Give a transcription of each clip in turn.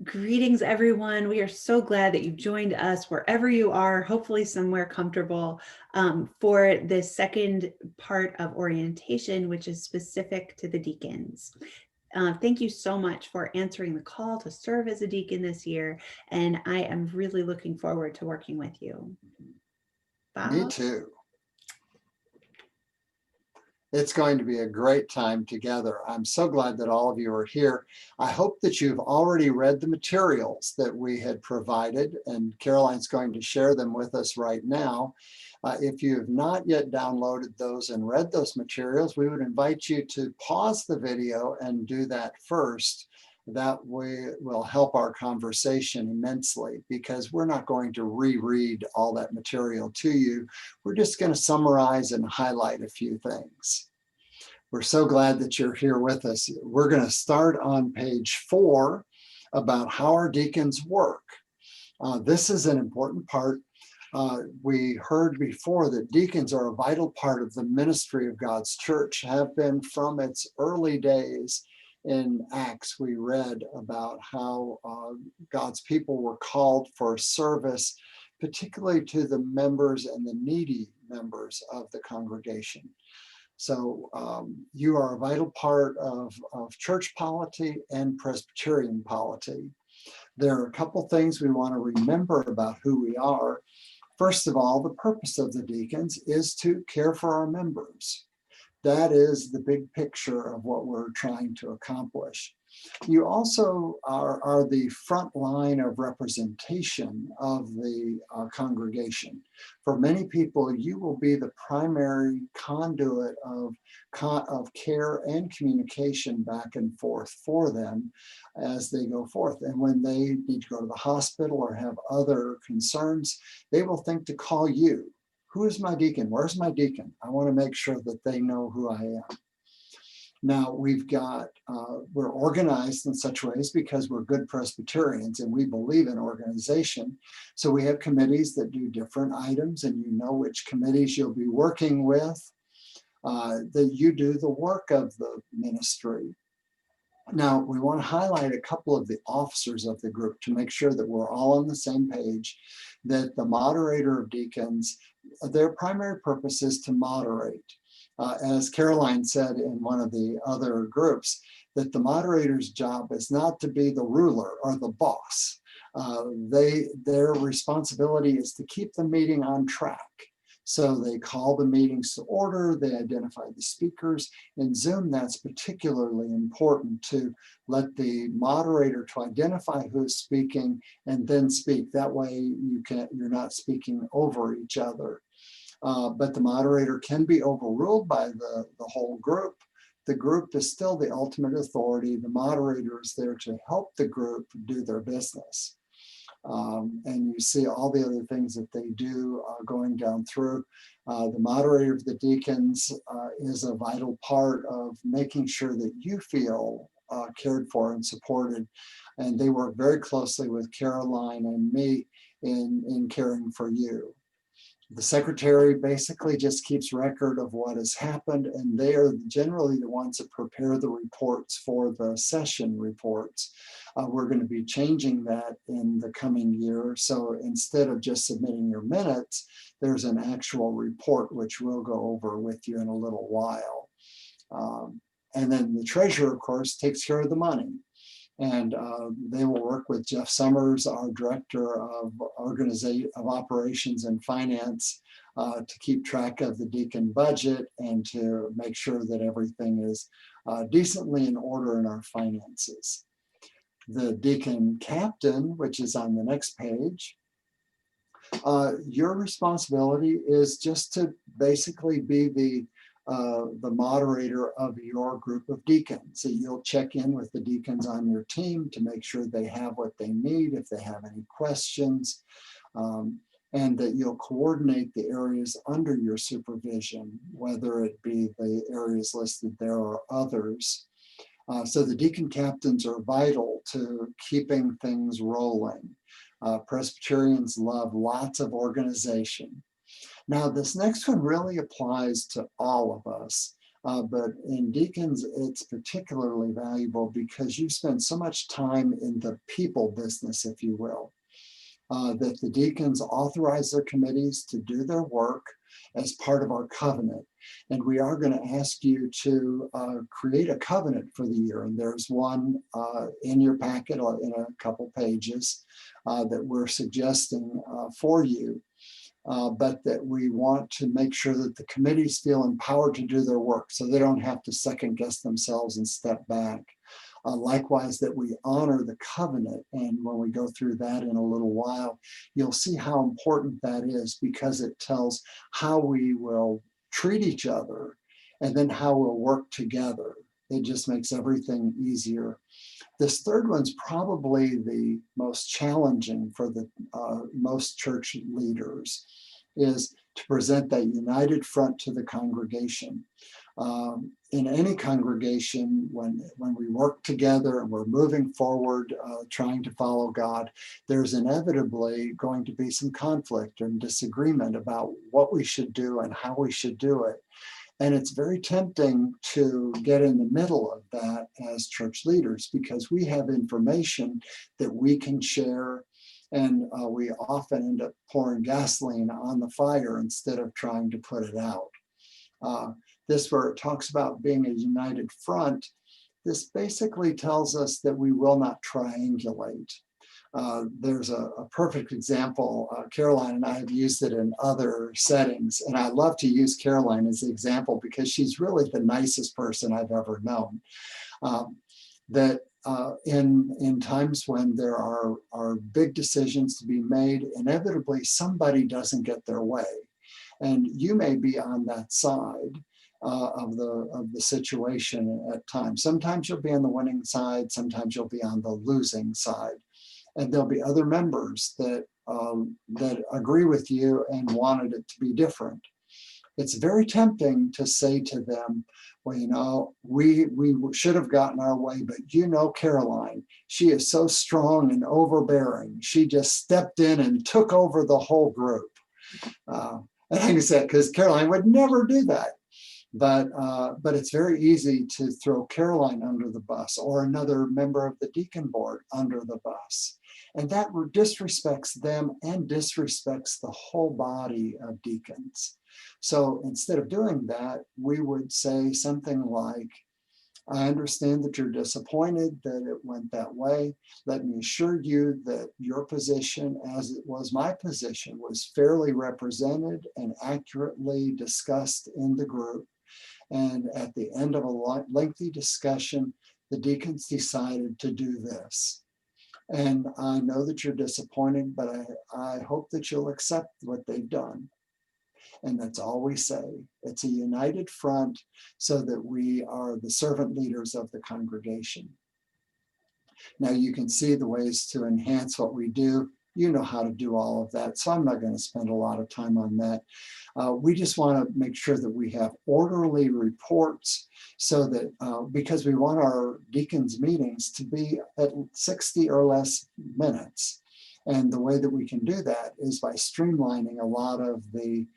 Greetings, everyone. We are so glad that you joined us wherever you are, hopefully somewhere comfortable, for the second part of orientation, which is specific to the deacons. Thank you so much for answering the call to serve as a deacon this year, and I am really looking forward to working with you. Bob? Me too. It's going to be a great time together. I'm so glad that all of you are here. I hope that you've already read the materials that we had provided, and Caroline's going to share them with us right now. If you have not yet downloaded those and read those materials, we would invite you to pause the video and do that first. That way will help our conversation immensely, because we're not going to reread all that material to you. We're just going to summarize and highlight a few things. We're so glad that you're here with us. We're going to start on page 4 about how our deacons work. This is an important part. We heard before that deacons are a vital part of the ministry of God's church, have been from its early days. In Acts, we read about how God's people were called for service, particularly to the members and the needy members of the congregation. So you are a vital part of church polity and Presbyterian polity. There are a couple things we want to remember about who we are. First of all, the purpose of the deacons is to care for our members. That is the big picture of what we're trying to accomplish. You also are the front line of representation of the congregation. For many people, you will be the primary conduit of care and communication back and forth for them as they go forth. And when they need to go to the hospital or have other concerns, they will think to call you. Who is my deacon? Where's my deacon? I want to make sure that they know who I am. Now we've got, we're organized in such ways because we're good Presbyterians and we believe in organization. So we have committees that do different items, and you know which committees you'll be working with, that you do the work of the ministry. Now we want to highlight a couple of the officers of the group to make sure that we're all on the same page, that the moderator of deacons, their primary purpose is to moderate. As Caroline said in one of the other groups, that the moderator's job is not to be the ruler or the boss. Their responsibility is to keep the meeting on track. So they call the meetings to order, they identify the speakers. In Zoom, that's particularly important, to let the moderator to identify who's speaking and then speak. That way you're not speaking over each other. But the moderator can be overruled by the whole group. The group is still the ultimate authority. The moderator is there to help the group do their business. And you see all the other things that they do going down through. The moderator of the deacons is a vital part of making sure that you feel cared for and supported. And they work very closely with Caroline and me in caring for you. The secretary basically just keeps record of what has happened, and they are generally the ones that prepare the reports for the session reports. We're going to be changing that in the coming year. So instead of just submitting your minutes, there's an actual report, which we'll go over with you in a little while. And then the treasurer, of course, takes care of the money. And they will work with Jeff Summers, our director of operations and finance, to keep track of the deacon budget and to make sure that everything is decently in order in our finances. The deacon captain, which is on the next page, your responsibility is just to basically be the moderator of your group of deacons. So you'll check in with the deacons on your team to make sure they have what they need, if they have any questions, and that you'll coordinate the areas under your supervision, whether it be the areas listed there or others. So the deacon captains are vital to keeping things rolling. Presbyterians love lots of organization. Now, this next one really applies to all of us. But in deacons, it's particularly valuable because you spend so much time in the people business, if you will, that the deacons authorize their committees to do their work as part of our covenant. And we are going to ask you to create a covenant for the year. And there's one in your packet in a couple pages that we're suggesting for you. But that we want to make sure that the committees feel empowered to do their work so they don't have to second guess themselves and step back. Likewise, that we honor the covenant. And when we go through that in a little while, you'll see how important that is, because it tells how we will treat each other and then how we'll work together. It just makes everything easier. This third one's probably the most challenging for the most church leaders, is to present that united front to the congregation. In any congregation, when we work together and we're moving forward, trying to follow God, there's inevitably going to be some conflict and disagreement about what we should do and how we should do it. And it's very tempting to get in the middle of that as church leaders, because we have information that we can share, and we often end up pouring gasoline on the fire instead of trying to put it out. This, where it talks about being a united front, this basically tells us that we will not triangulate. There's a perfect example. Caroline and I have used it in other settings, and I love to use Caroline as the example because she's really the nicest person I've ever known. In times when there are big decisions to be made, inevitably somebody doesn't get their way, and you may be on that side of the situation at times. Sometimes you'll be on the winning side, sometimes you'll be on the losing side. And there'll be other members that agree with you and wanted it to be different. It's very tempting to say to them, well, you know, we should have gotten our way, but you know, Caroline, she is so strong and overbearing. She just stepped in and took over the whole group. And I can say, because Caroline would never do that. But it's very easy to throw Caroline under the bus or another member of the deacon board under the bus. And that disrespects them and disrespects the whole body of deacons. So instead of doing that, we would say something like, I understand that you're disappointed that it went that way. Let me assure you that your position, as it was my position, was fairly represented and accurately discussed in the group. And at the end of a lengthy discussion, the deacons decided to do this. And I know that you're disappointed, but I hope that you'll accept what they've done. And that's all we say. It's a united front so that we are the servant leaders of the congregation. Now you can see the ways to enhance what we do. You know how to do all of that, so I'm not going to spend a lot of time on that. We just want to make sure that we have orderly reports so that, because we want our deacons meetings to be at 60 or less minutes. And the way that we can do that is by streamlining a lot of the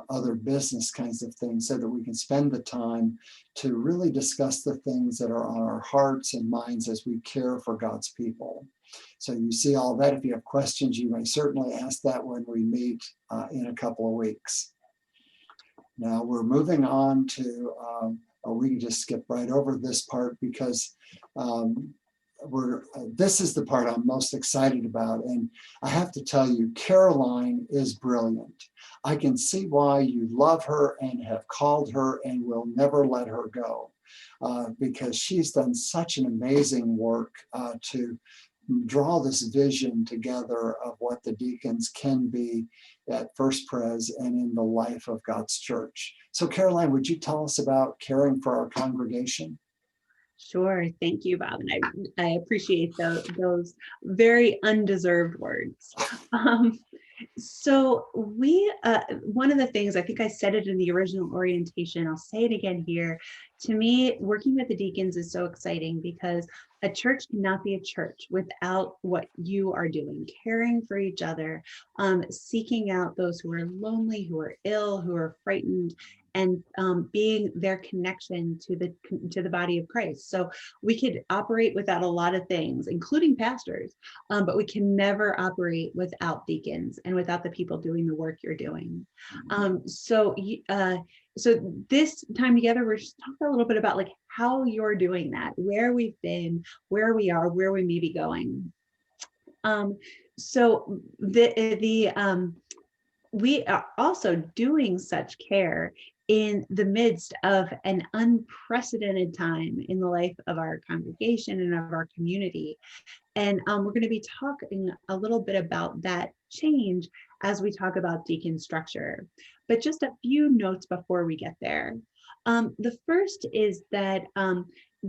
other business kinds of things so that we can spend the time to really discuss the things that are on our hearts and minds as we care for God's people. So you see all that. If you have questions, you may certainly ask that when we meet in a couple of weeks. Now we're moving on to, we can just skip right over this part because this is the part I'm most excited about. And I have to tell you, Caroline is brilliant. I can see why you love her and have called her and will never let her go, because she's done such an amazing work to draw this vision together of what the deacons can be at First Pres and in the life of God's church. So Caroline, would you tell us about caring for our congregation? Sure. Thank you, Bob. And I appreciate those very undeserved words. So one of the things, I think I said it in the original orientation, I'll say it again here. To me, working with the deacons is so exciting because a church cannot be a church without what you are doing, caring for each other, seeking out those who are lonely, who are ill, who are frightened, and being their connection to the body of Christ. So we could operate without a lot of things, including pastors, but we can never operate without deacons and without the people doing the work you're doing. So this time together, we're just talking a little bit about like how you're doing that, where we've been, where we are, where we may be going. So we are also doing such care in the midst of an unprecedented time in the life of our congregation and of our community. And we're going to be talking a little bit about that change as we talk about deacon structure. But just a few notes before we get there. The first is that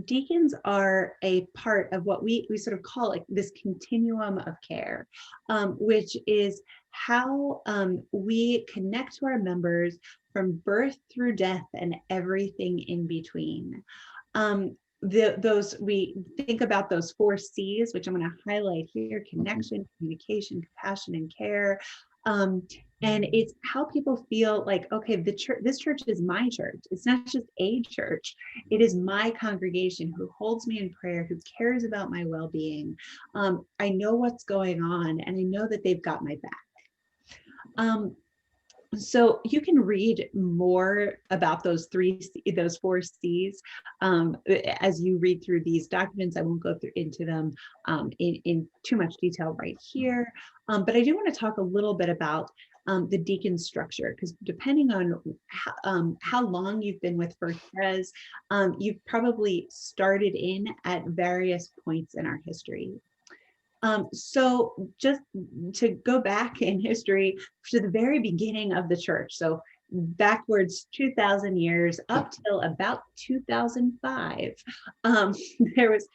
deacons are a part of what we sort of call like this continuum of care, which is how we connect to our members from birth through death and everything in between. We think about those 4 C's, which I'm going to highlight here: connection, communication, compassion, and care. And it's how people feel like, okay, this church is my church. It's not just a church. It is my congregation who holds me in prayer, who cares about my well-being. I know what's going on, and I know that they've got my back. So you can read more about those 4 C's as you read through these documents. I won't go into them in too much detail right here, but I do want to talk a little bit about the deacon structure, because depending on how long you've been with First Pres, you've probably started in at various points in our history. So just to go back in history to the very beginning of the church, so backwards 2,000 years up till about 2005, there was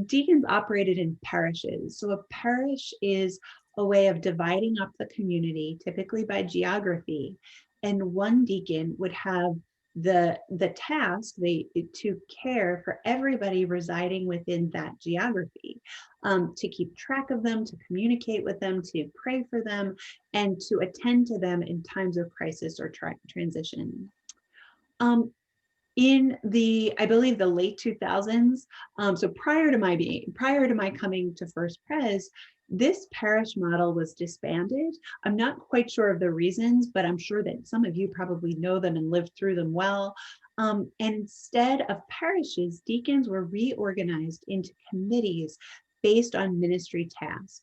deacons operated in parishes. So a parish is a way of dividing up the community, typically by geography, and one deacon would have the task to care for everybody residing within that geography, to keep track of them, to communicate with them, to pray for them, and to attend to them in times of crisis or transition. In I believe the late 2000s, so prior to my coming to First Pres, this parish model was disbanded. I'm not quite sure of the reasons, but I'm sure that some of you probably know them and lived through them well. And instead of parishes, deacons were reorganized into committees based on ministry tasks.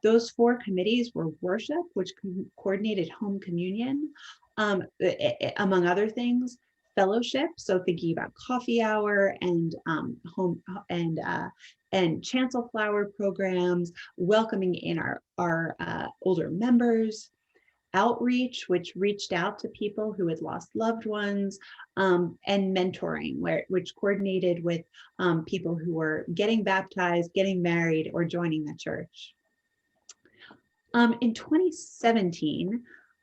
Those 4 committees were worship, which coordinated home communion, among other thour fellowship, so thinking about coffee hour and home and chancel flower programs, welcoming in our older members; outreach, which reached out to people who had lost loved ones; and mentoring, which coordinated with people who were getting baptized, getting married, or joining the church. In 2017,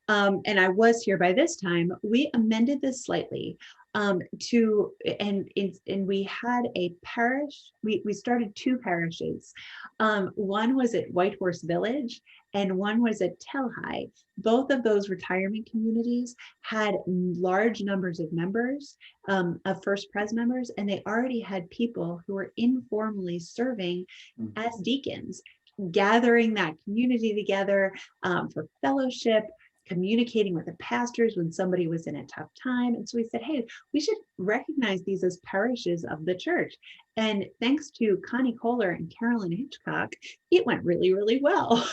and I was here by this time, we amended this slightly and we had a parish. We started 2 parishes. One was at White Horse Village and one was at Telhai. Both of those retirement communities had large numbers of members, of First Pres members, and they already had people who were informally serving as deacons, gathering that community together for fellowship, communicating with the pastors when somebody was in a tough time. And so we said, hey, we should recognize these as parishes of the church. And thanks to Connie Kohler and Carolyn Hitchcock, it went really, really well.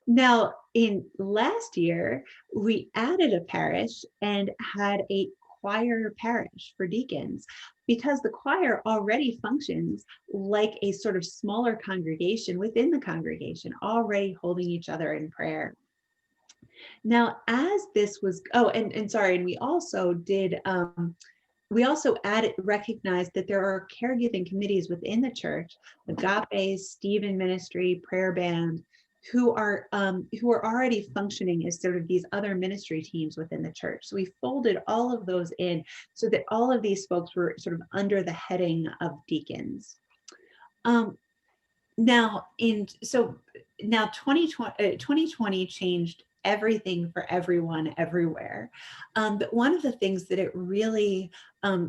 Now, in last year, we added a parish and had a choir parish for deacons, because the choir already functions like a sort of smaller congregation within the congregation, already holding each other in prayer. Now, as this was, and we also did, recognized that there are caregiving committees within the church, Agape, Stephen Ministry, Prayer Band, who are already functioning as sort of these other ministry teams within the church. So we folded all of those in so that all of these folks were sort of under the heading of deacons. Now 2020 changed everything for everyone everywhere. But one of the things that it really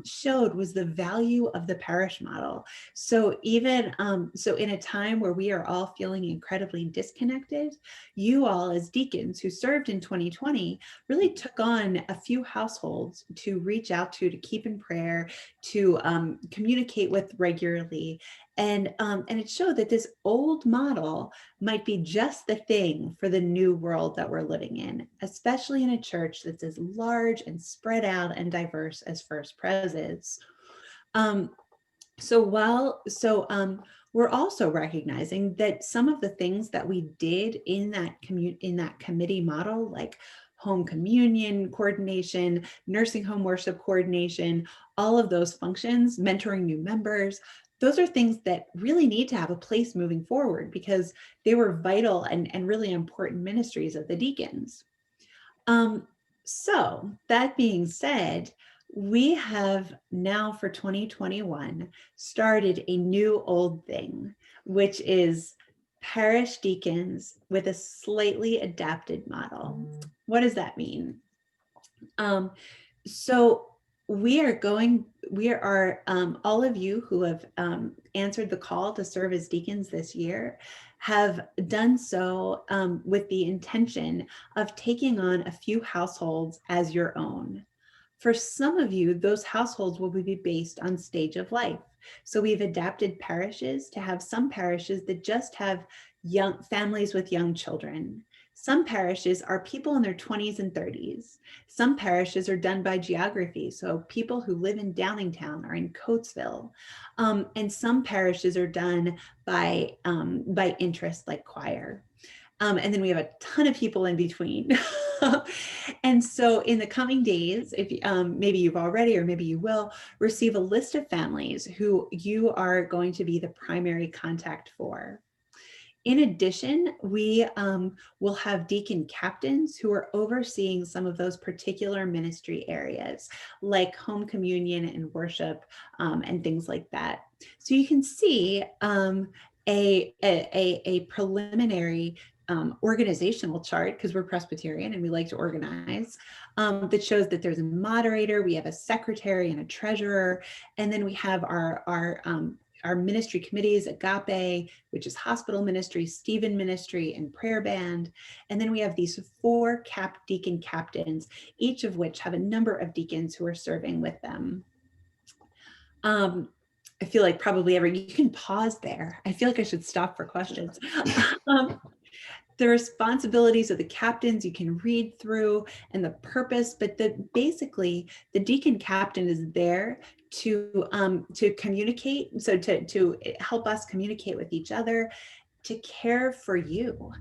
showed was the value of the parish model. So even so in a time where we are all feeling incredibly disconnected, you all as deacons who served in 2020 really took on a few households to reach out to keep in prayer, to communicate with regularly. And it showed that this old model might be just the thing for the new world that we're living in, especially in a church that's as large and spread out and diverse as First Pres is. Um, we're also recognizing that some of the things that we did in that committee model, like home communion coordination, nursing home worship coordination, all of those functions, mentoring new members, those are things that really need to have a place moving forward because they were vital and really important ministries of the deacons. So that being said, we have now for 2021 started a new old thing, which is parish deacons with a slightly adapted model. What does that mean? So we are all of you who have answered the call to serve as deacons this year have done so with the intention of taking on a few households as your own. For some of you, those households will be based on stage of life. So we've adapted parishes to have some parishes that just have young families with young children. Some parishes are people in their 20s and 30s. Some parishes are done by geography, so people who live in Downingtown or in Coatesville. And some parishes are done by interest, like choir. And then we have a ton of people in between. And so in the coming days, if maybe you've already, or maybe you will, receive a list of families who you are going to be the primary contact for. In addition, we will have deacon captains who are overseeing some of those particular ministry areas, like home communion and worship and things like that. So you can see a preliminary organizational chart, because we're Presbyterian and we like to organize, that shows that there's a moderator, we have a secretary and a treasurer, and then we have our ministry committees, Agape, which is hospital ministry, Stephen ministry, and prayer band. And then we have these 4 deacon captains, each of which have a number of deacons who are serving with them. I feel like probably you can pause there. I feel like I should stop for questions. The responsibilities of the captains you can read through, and the purpose, but basically the deacon captain is there to communicate, so to help us communicate with each other, to care for you.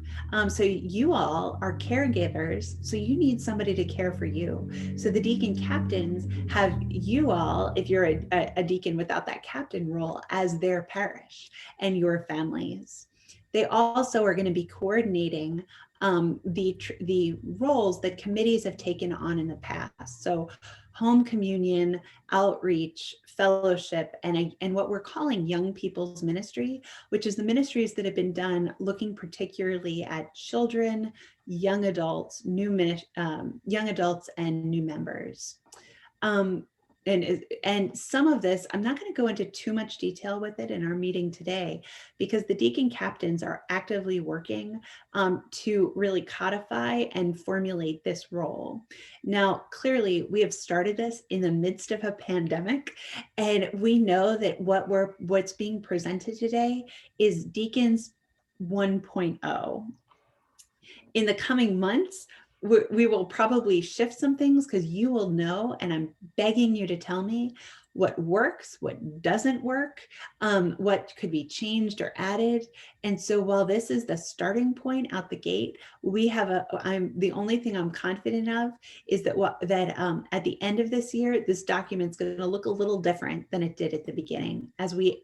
So you all are caregivers, so you need somebody to care for you. So the deacon captains have you all, if you're a deacon without that captain role, as their parish and your families. They also are going to be coordinating the roles that committees have taken on in the past. So home communion, outreach, fellowship, and what we're calling young people's ministry, which is the ministries that have been done looking particularly at children, young adults, young adults, and new members. And some of this, I'm not going to go into too much detail with it in our meeting today, because the deacon captains are actively working to really codify and formulate this role. Now, clearly, we have started this in the midst of a pandemic, and we know that what's being presented today is Deacons 1.0. In the coming months, we will probably shift some things, because you will know, and I'm begging you to tell me what works, what doesn't work, what could be changed or added. And so while this is the starting point out the gate, the only thing I'm confident of is that at the end of this year, this document's going to look a little different than it did at the beginning, as we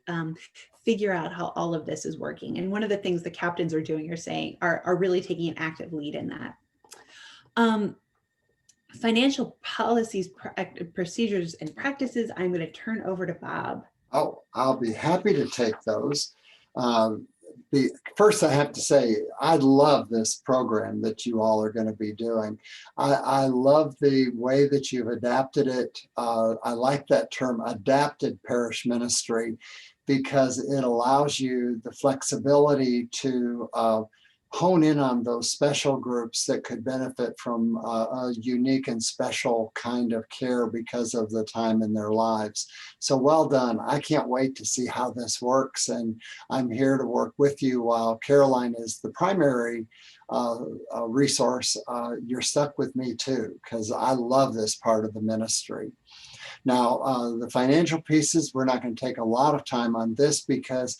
figure out how all of this is working. And one of the things the captains are doing are really taking an active lead in that. Financial policies, procedures, and practices, I'm going to turn over to Bob. Oh, I'll be happy to take those. First, I have to say, I love this program that you all are going to be doing. I love the way that you've adapted it. I like that term, adapted parish ministry, because it allows you the flexibility to hone in on those special groups that could benefit from a unique and special kind of care because of the time in their lives. So well done. I can't wait to see how this works, and I'm here to work with you while Caroline is the primary resource. You're stuck with me too, because I love this part of the ministry. Now, the financial pieces, we're not going to take a lot of time on this because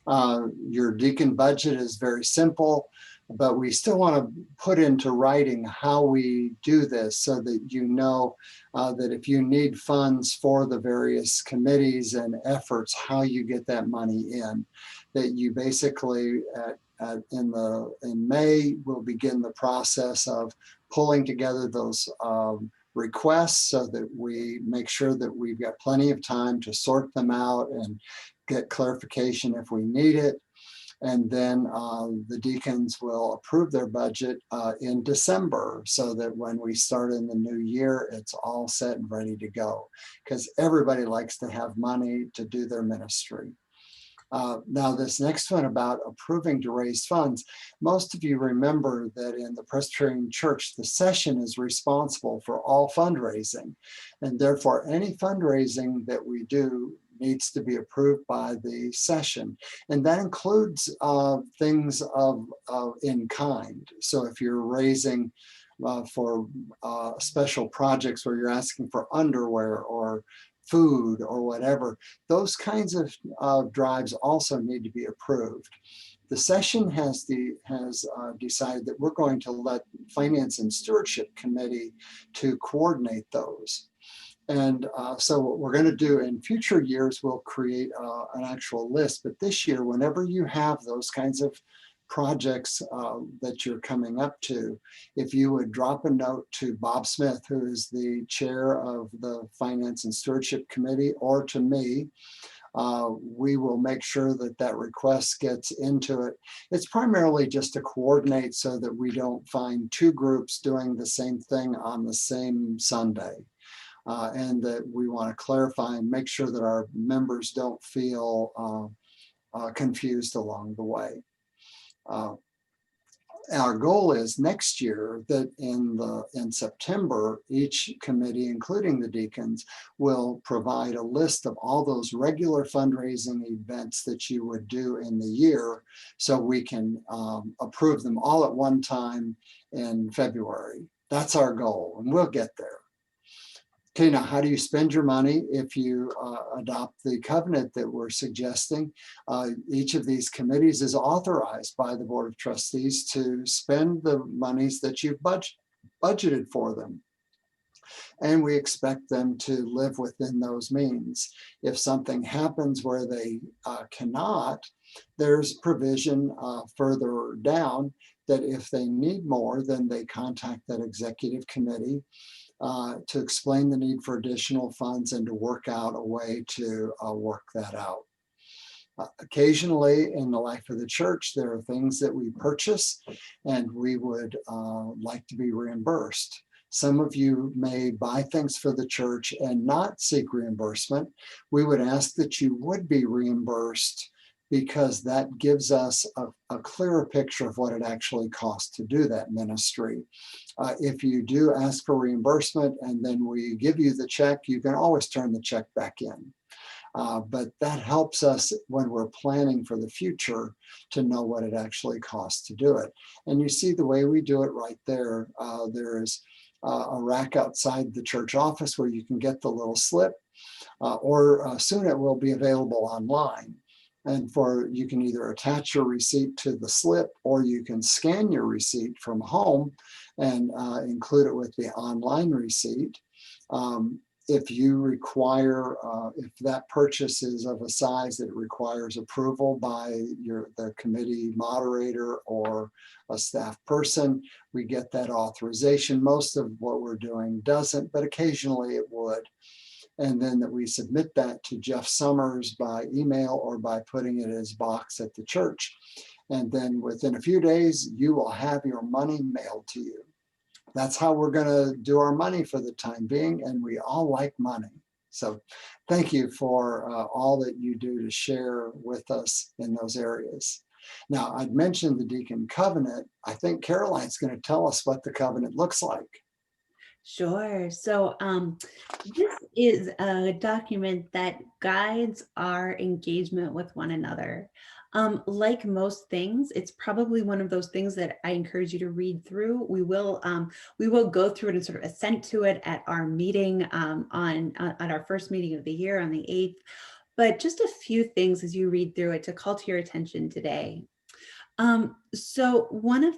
your deacon budget is very simple, but we still want to put into writing how we do this so that you know that if you need funds for the various committees and efforts, how you get that money in. That you basically, in May, will begin the process of pulling together those requests so that we make sure that we've got plenty of time to sort them out and get clarification if we need it. And then the deacons will approve their budget in December so that when we start in the new year, it's all set and ready to go, because everybody likes to have money to do their ministry. Now, this next one about approving to raise funds, most of you remember that in the Presbyterian Church, the session is responsible for all fundraising, and therefore any fundraising that we do needs to be approved by the session, and that includes things of in kind. So if you're raising for special projects where you're asking for underwear or food or whatever, those kinds of drives also need to be approved. The session has decided that we're going to let Finance and Stewardship Committee to coordinate those. And so what we're going to do in future years, we'll create an actual list. But this year, whenever you have those kinds of projects that you're coming up to, if you would drop a note to Bob Smith, who is the chair of the Finance and Stewardship Committee, or to me, we will make sure that that request gets into it. It's primarily just to coordinate so that we don't find two groups doing the same thing on the same Sunday. And that we want to clarify and make sure that our members don't feel confused along the way. Our goal is next year that in September, each committee, including the deacons, will provide a list of all those regular fundraising events that you would do in the year, so we can approve them all at one time in February. That's our goal, and we'll get there. Okay, now how do you spend your money if you adopt the covenant that we're suggesting? Each of these committees is authorized by the Board of Trustees to spend the monies that you've budgeted for them. And we expect them to live within those means. If something happens where they cannot, there's provision further down that if they need more, then they contact that executive committee to explain the need for additional funds and to work out a way to work that out. Occasionally in the life of the church, there are things that we purchase and we would like to be reimbursed. Some of you may buy things for the church and not seek reimbursement. We would ask that you would be reimbursed, because that gives us a clearer picture of what it actually costs to do that ministry. If you do ask for reimbursement and then we give you the check, you can always turn the check back in. But that helps us when we're planning for the future to know what it actually costs to do it. And you see the way we do it right there. There is a rack outside the church office where you can get the little slip, or soon it will be available online. And you can either attach your receipt to the slip, or you can scan your receipt from home and include it with the online receipt. If you require, if that purchase is of a size that requires approval by the committee moderator or a staff person, we get that authorization. Most of what we're doing doesn't, but occasionally it would. And then that we submit that to Jeff Summers by email or by putting it in his box at the church. And then within a few days, you will have your money mailed to you. That's how we're going to do our money for the time being. And we all like money. So thank you for all that you do to share with us in those areas. Now, I'd mentioned the Deacon Covenant. I think Caroline's going to tell us what the covenant looks like. Sure. So this is a document that guides our engagement with one another. Like most things, it's probably one of those things that I encourage you to read through. We will go through it and sort of assent to it at our meeting at our first meeting of the year on the 8th. But just a few things as you read through it to call to your attention today. So one of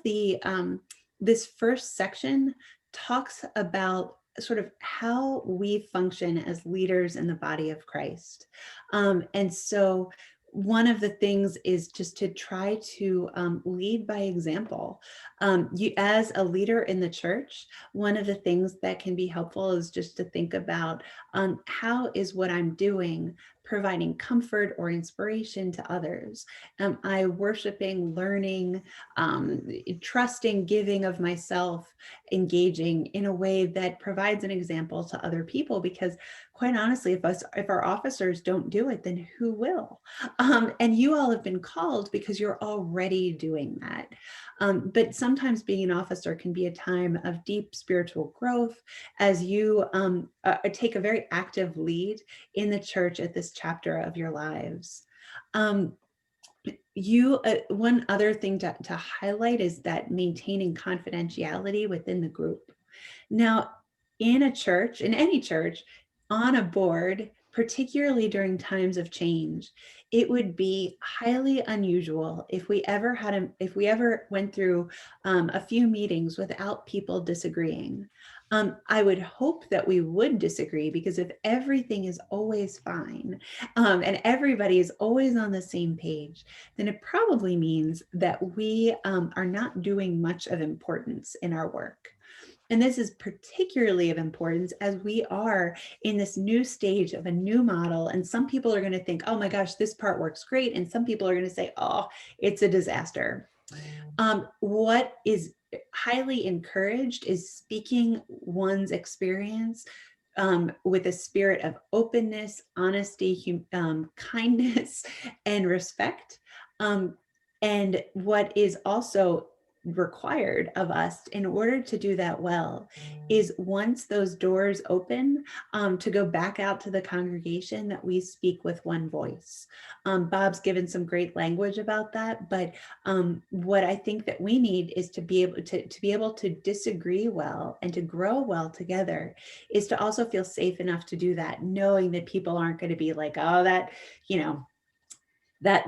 this first section talks about sort of how we function as leaders in the body of Christ. And so one of the things is just to try to lead by example. As a leader in the church, one of the things that can be helpful is just to think about how is what I'm doing providing comfort or inspiration to others? Am I worshiping, learning, trusting, giving of myself, engaging in a way that provides an example to other people? Because quite honestly, if our officers don't do it, then who will? And you all have been called because you're already doing that. But sometimes being an officer can be a time of deep spiritual growth as you take a very active lead in the church at this chapter of your lives. One other thing to highlight is that maintaining confidentiality within the group. Now, in any church, on a board, particularly during times of change, it would be highly unusual if we ever went through a few meetings without people disagreeing. I would hope that we would disagree, because if everything is always fine and everybody is always on the same page, then it probably means that we are not doing much of importance in our work. And this is particularly of importance as we are in this new stage of a new model. And some people are going to think, oh my gosh, this part works great. And some people are going to say, oh, it's a disaster. What is highly encouraged is speaking one's experience with a spirit of openness, honesty, kindness, and respect. And what is also required of us in order to do that well is, once those doors open, to go back out to the congregation, that we speak with one voice. Bob's given some great language about that, but what I think that we need is to be able to disagree well and to grow well together, is to also feel safe enough to do that, knowing that people aren't going to be like, oh, that,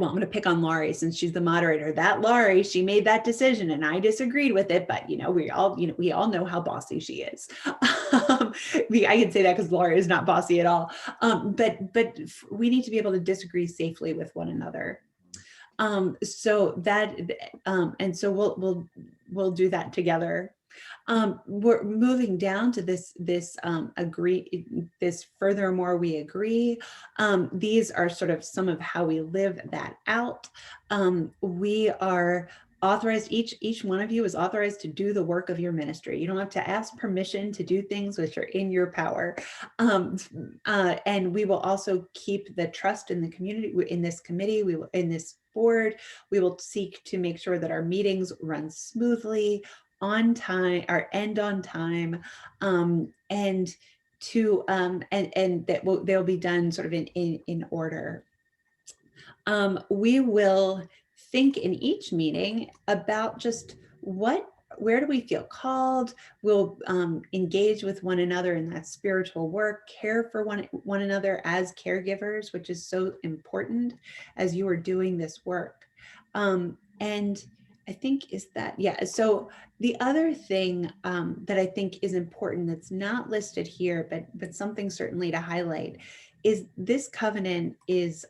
well, I'm going to pick on Laurie since she's the moderator. That Laurie, she made that decision and I disagreed with it, but we all know how bossy she is. I can say that because Laurie is not bossy at all. But we need to be able to disagree safely with one another. So we'll do that together. We're moving down to this furthermore we agree. These are sort of some of how we live that out. We are authorized, each one of you is authorized to do the work of your ministry. You don't have to ask permission to do things which are in your power. And we will also keep the trust in the community, in this committee, in this board. We will seek to make sure that our meetings run smoothly, on time, or end on time, and that they'll be done sort of in order. We will think in each meeting about just where do we feel called. We'll engage with one another in that spiritual work, care for one another as caregivers, which is so important as you are doing this work. And I think so the other thing that I think is important that's not listed here, but something certainly to highlight, is this covenant is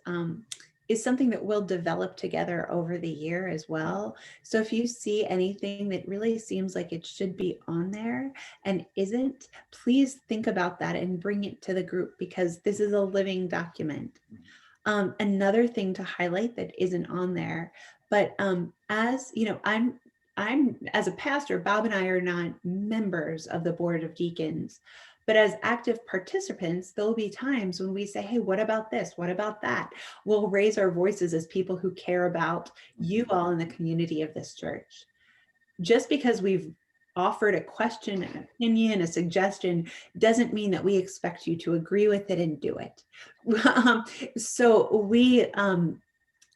something that we'll develop together over the year as well. So if you see anything that really seems like it should be on there and isn't, please think about that and bring it to the group, because this is a living document. Another thing to highlight that isn't on there, but as you know, I'm as a pastor, Bob and I are not members of the Board of Deacons, but as active participants, there'll be times when we say, hey, what about this? What about that? We'll raise our voices as people who care about you all in the community of this church. Just because we've offered a question, an opinion, a suggestion, doesn't mean that we expect you to agree with it and do it. So we,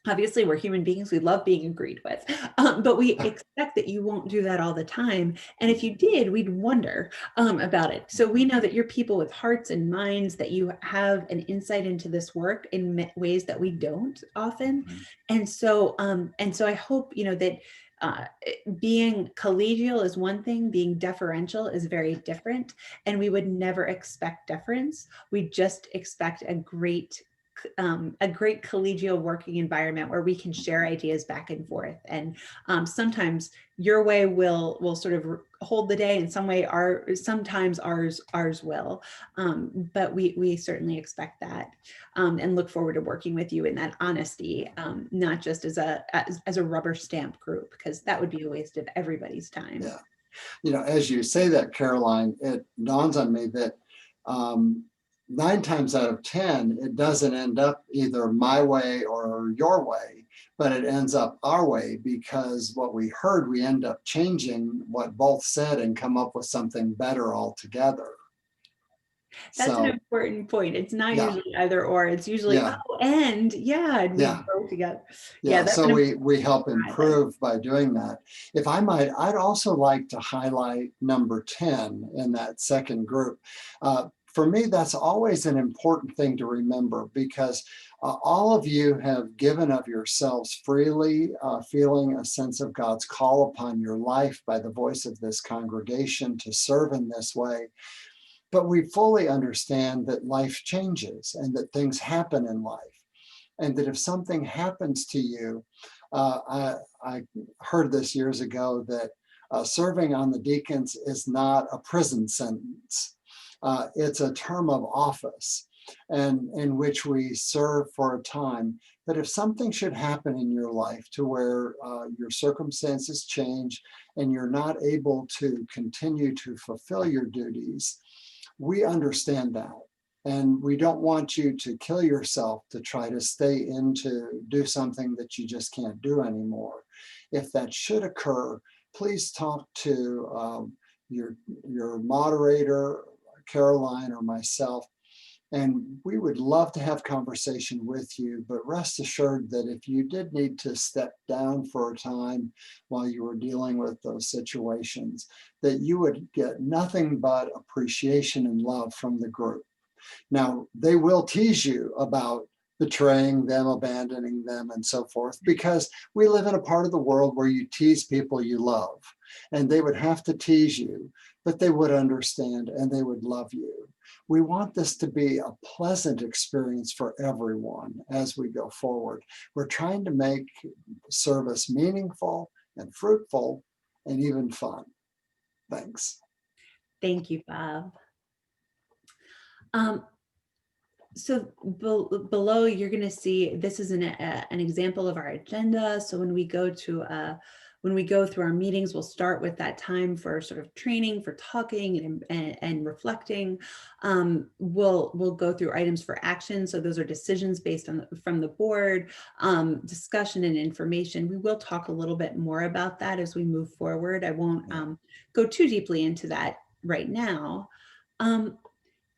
obviously we're human beings, we love being agreed with, but we expect that you won't do that all the time. And if you did, we'd wonder about it. So we know that you're people with hearts and minds, that you have an insight into this work in ways that we don't often. And so I hope, that uh, being collegial is one thing, being deferential is very different. And we would never expect deference. We just expect a great collegial working environment where we can share ideas back and forth. And sometimes your way will sort of hold the day, and sometimes ours will. But we certainly expect that, and look forward to working with you in that honesty, not just as a rubber stamp group, because that would be a waste of everybody's time. Yeah. As you say that, Caroline, it dawns on me that 9 times out of 10, it doesn't end up either my way or your way, but it ends up our way, because what we heard, we end up changing what both said and come up with something better altogether. That's an So, important point. It's not yeah, usually either or. It's usually, yeah, oh, and yeah, and we yeah. go together. Yeah, Yeah, that's so an we help important highlight. improve by doing that. If I might, I'd also like to highlight number 10 in that second group. For me, that's always an important thing to remember, because all of you have given of yourselves freely, feeling a sense of God's call upon your life by the voice of this congregation to serve in this way. But we fully understand that life changes and that things happen in life. And that if something happens to you, I heard this years ago, that serving on the deacons is not a prison sentence. It's a term of office, and in which we serve for a time. But if something should happen in your life to where your circumstances change and you're not able to continue to fulfill your duties, we understand that. And we don't want you to kill yourself to try to stay in to do something that you just can't do anymore. If that should occur, please talk to your moderator, Caroline, or myself. And we would love to have conversation with you, but rest assured that if you did need to step down for a time while you were dealing with those situations, that you would get nothing but appreciation and love from the group. Now, they will tease you about betraying them, abandoning them, and so forth, because we live in a part of the world where you tease people you love, and they would have to tease you, but they would understand and they would love you. We want this to be a pleasant experience for everyone as we go forward. We're trying to make service meaningful and fruitful and even fun. Thanks. Thank you, Bob. Um, so below, you're going to see this is an example of our agenda. So when we go through our meetings, we'll start with that time for sort of training, for talking and reflecting. We'll go through items for action. So those are decisions based on from the board, discussion and information. We will talk a little bit more about that as we move forward. I won't go too deeply into that right now.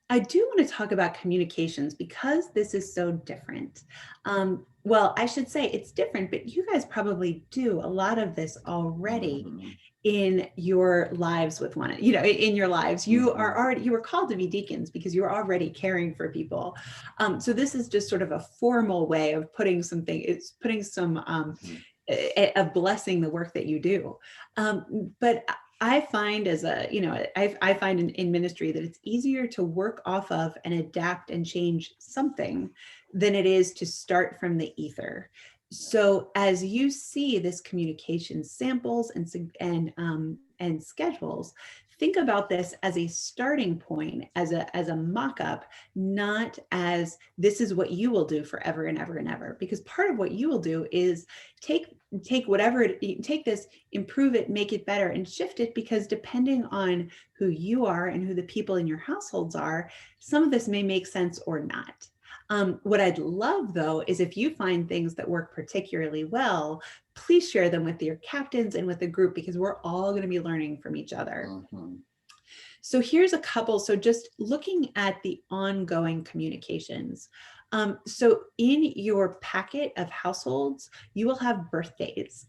I do want to talk about communications, because this is so different. Well, I should say it's different, but you guys probably do a lot of this already in your lives with one, in your lives. You were called to be deacons because you are already caring for people. So this is just sort of a formal way of putting some of blessing the work that you do. But I find I find in ministry that it's easier to work off of and adapt and change something than it is to start from the ether. So as you see this communication samples and schedules, think about this as a starting point, as a mock-up, not as this is what you will do forever and ever and ever. Because part of what you will do is take whatever, take this, improve it, make it better, and shift it, because depending on who you are and who the people in your households are, some of this may make sense or not. What I'd love, though, is if you find things that work particularly well, please share them with your captains and with the group, because we're all going to be learning from each other. Mhm. So here's a couple. So just looking at the ongoing communications. So in your packet of households, you will have birthdays,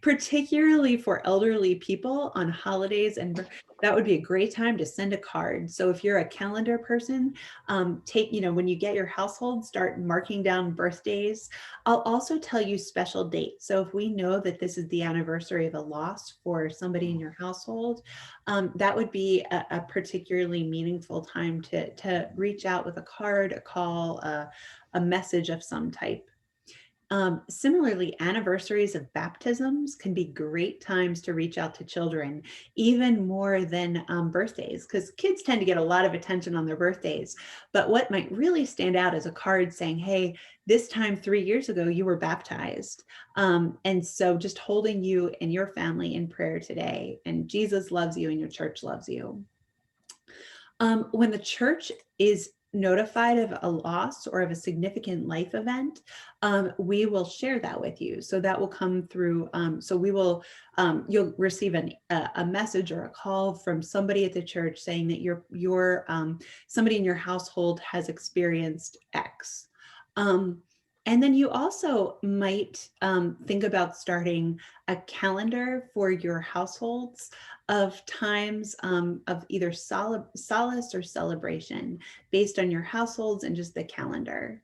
particularly for elderly people on holidays, and that would be a great time to send a card. So if you're a calendar person, when you get your household, start marking down birthdays. I'll also tell you special dates. So if we know that this is the anniversary of a loss for somebody in your household, that would be a particularly meaningful time to reach out with a card, a call, a message of some type. Similarly, anniversaries of baptisms can be great times to reach out to children, even more than birthdays, because kids tend to get a lot of attention on their birthdays. But what might really stand out is a card saying, hey, this time 3 years ago, you were baptized. And so just holding you and your family in prayer today, and Jesus loves you and your church loves you. When the church is notified of a loss or of a significant life event, we will share that with you. So that will come through. So we will, you'll receive a message or a call from somebody at the church saying that somebody in your household has experienced X. And then you also might think about starting a calendar for your households of times of either solace or celebration based on your households and just the calendar.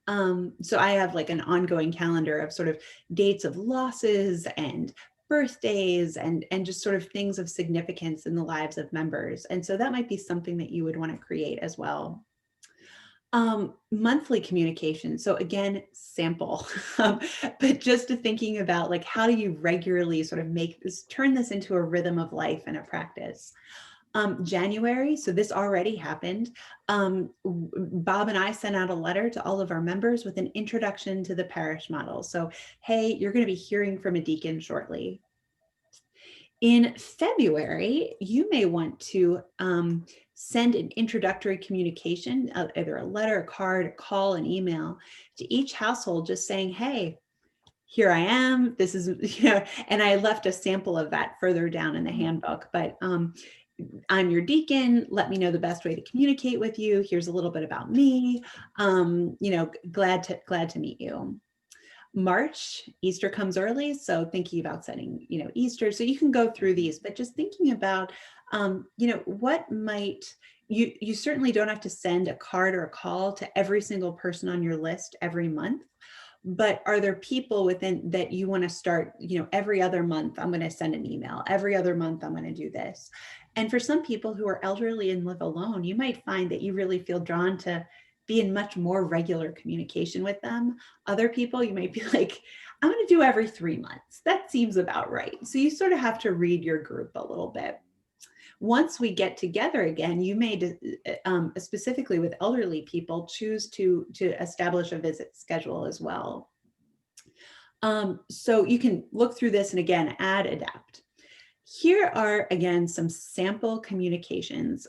So I have like an ongoing calendar of sort of dates of losses and birthdays and just sort of things of significance in the lives of members. And so that might be something that you would want to create as well. Monthly communication. So again, sample, but just thinking about like, how do you regularly sort of turn this into a rhythm of life and a practice? January, so this already happened. Bob and I sent out a letter to all of our members with an introduction to the parish model. So, hey, you're going to be hearing from a deacon shortly. In February, you may want to send an introductory communication, either a letter, a card, a call, an email to each household, just saying, hey, here I am. This is, and I left a sample of that further down in the handbook, but I'm your deacon. Let me know the best way to communicate with you. Here's a little bit about me. Glad to meet you. March, Easter comes early. So thinking about setting, Easter. So you can go through these, but just thinking about, what might, you certainly don't have to send a card or a call to every single person on your list every month. But are there people within that you want to start, every other month, I'm going to send an email. Every other month, I'm going to do this. And for some people who are elderly and live alone, you might find that you really feel drawn to be in much more regular communication with them. Other people, you might be like, I'm going to do every 3 months. That seems about right. So you sort of have to read your group a little bit. Once we get together again, you may, specifically with elderly people, choose to establish a visit schedule as well. So you can look through this and again, add, adapt. Here are, again, some sample communications.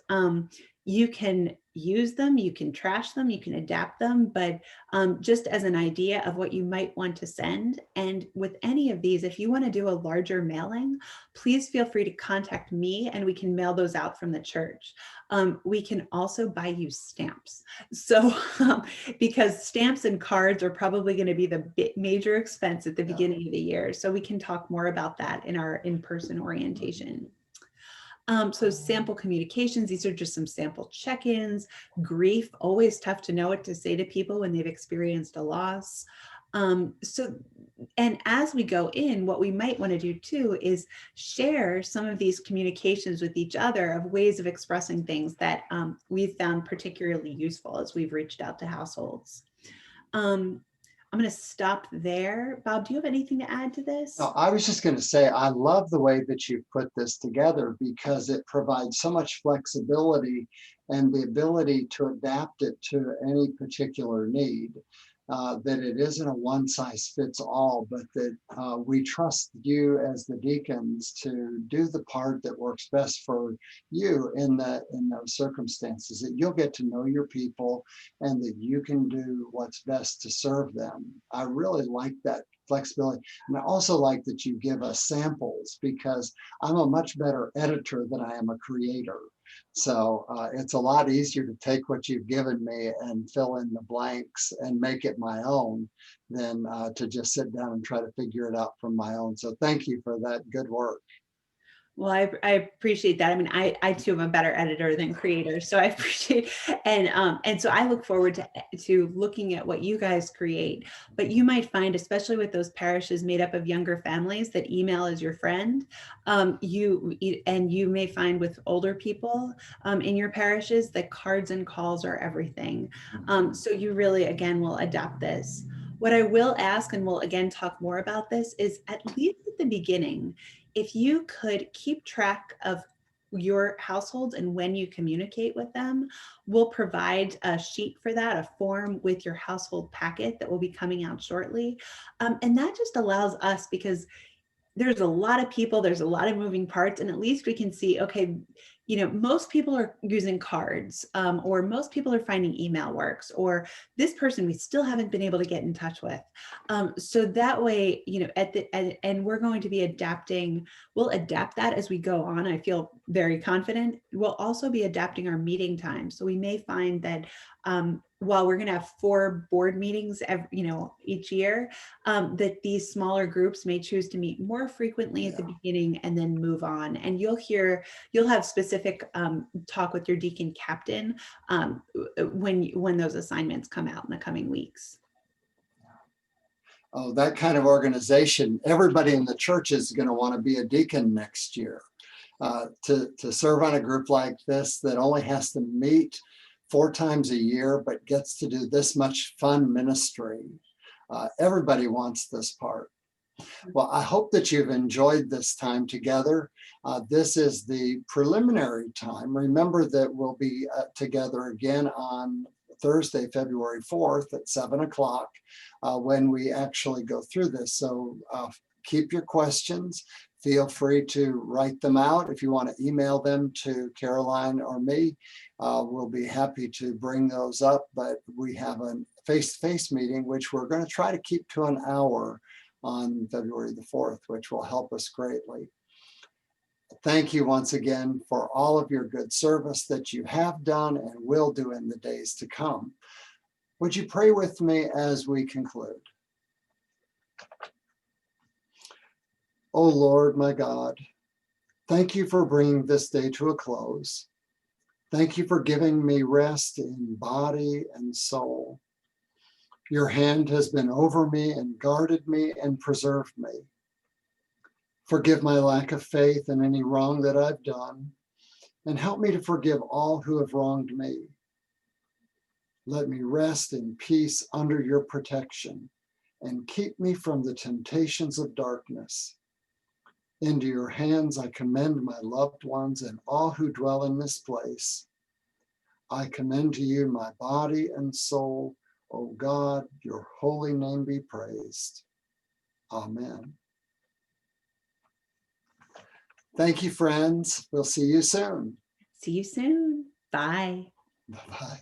You can use them, you can trash them, you can adapt them, but just as an idea of what you might want to send. And with any of these, if you want to do a larger mailing, please feel free to contact me and we can mail those out from the church. We can also buy you stamps. So because stamps and cards are probably going to be the major expense at the beginning of the year. So we can talk more about that in our in-person orientation. So sample communications, these are just some sample check-ins. Grief, always tough to know what to say to people when they've experienced a loss. And as we go in, what we might want to do too is share some of these communications with each other of ways of expressing things that we've found particularly useful as we've reached out to households. I'm going to stop there. Bob, do you have anything to add to this? No, I was just going to say, I love the way that you put this together because it provides so much flexibility and the ability to adapt it to any particular need. That it isn't a one size fits all, but that we trust you as the deacons to do the part that works best for you in those circumstances. That you'll get to know your people and that you can do what's best to serve them. I really like that flexibility. And I also like that you give us samples because I'm a much better editor than I am a creator. So it's a lot easier to take what you've given me and fill in the blanks and make it my own than to just sit down and try to figure it out from my own. So thank you for that good work. Well, I appreciate that. I mean, I too am a better editor than creator, so I appreciate, and so I look forward to looking at what you guys create. But you might find, especially with those parishes made up of younger families, that email is your friend. You may find with older people in your parishes that cards and calls are everything. So you really, again, will adapt this. What I will ask, and we'll again talk more about this, is at least at the beginning, if you could keep track of your households and when you communicate with them, we'll provide a sheet for that, a form with your household packet that will be coming out shortly. And that just allows us, because there's a lot of people, there's a lot of moving parts, and at least we can see, okay, most people are using cards, or most people are finding email works, or this person we still haven't been able to get in touch with. So that way, and we're going to be adapting, we'll adapt that as we go on. I feel very confident. We'll also be adapting our meeting time. So we may find that while we're going to have 4 board meetings each year, that these smaller groups may choose to meet more frequently at the beginning and then move on. And you'll have specific talk with your deacon captain when those assignments come out in the coming weeks. Oh, that kind of organization, everybody in the church is going to want to be a deacon next year. To serve on a group like this that only has to meet 4 times a year, but gets to do this much fun ministry. Everybody wants this part. Well, I hope that you've enjoyed this time together. This is the preliminary time. Remember that we'll be together again on Thursday, February 4th at 7 o'clock when we actually go through this. So keep your questions. Feel free to write them out. If you want to email them to Caroline or me, we'll be happy to bring those up. But we have a face-to-face meeting, which we're going to try to keep to an hour on February the 4th, which will help us greatly. Thank you once again for all of your good service that you have done and will do in the days to come. Would you pray with me as we conclude? Oh Lord, my God, thank you for bringing this day to a close. Thank you for giving me rest in body and soul. Your hand has been over me and guarded me and preserved me. Forgive my lack of faith and any wrong that I've done, and help me to forgive all who have wronged me. Let me rest in peace under your protection and keep me from the temptations of darkness. Into your hands I commend my loved ones and all who dwell in this place. I commend to you my body and soul. O God, your holy name be praised. Amen. Thank you, friends. We'll see you soon. See you soon. Bye. Bye-bye.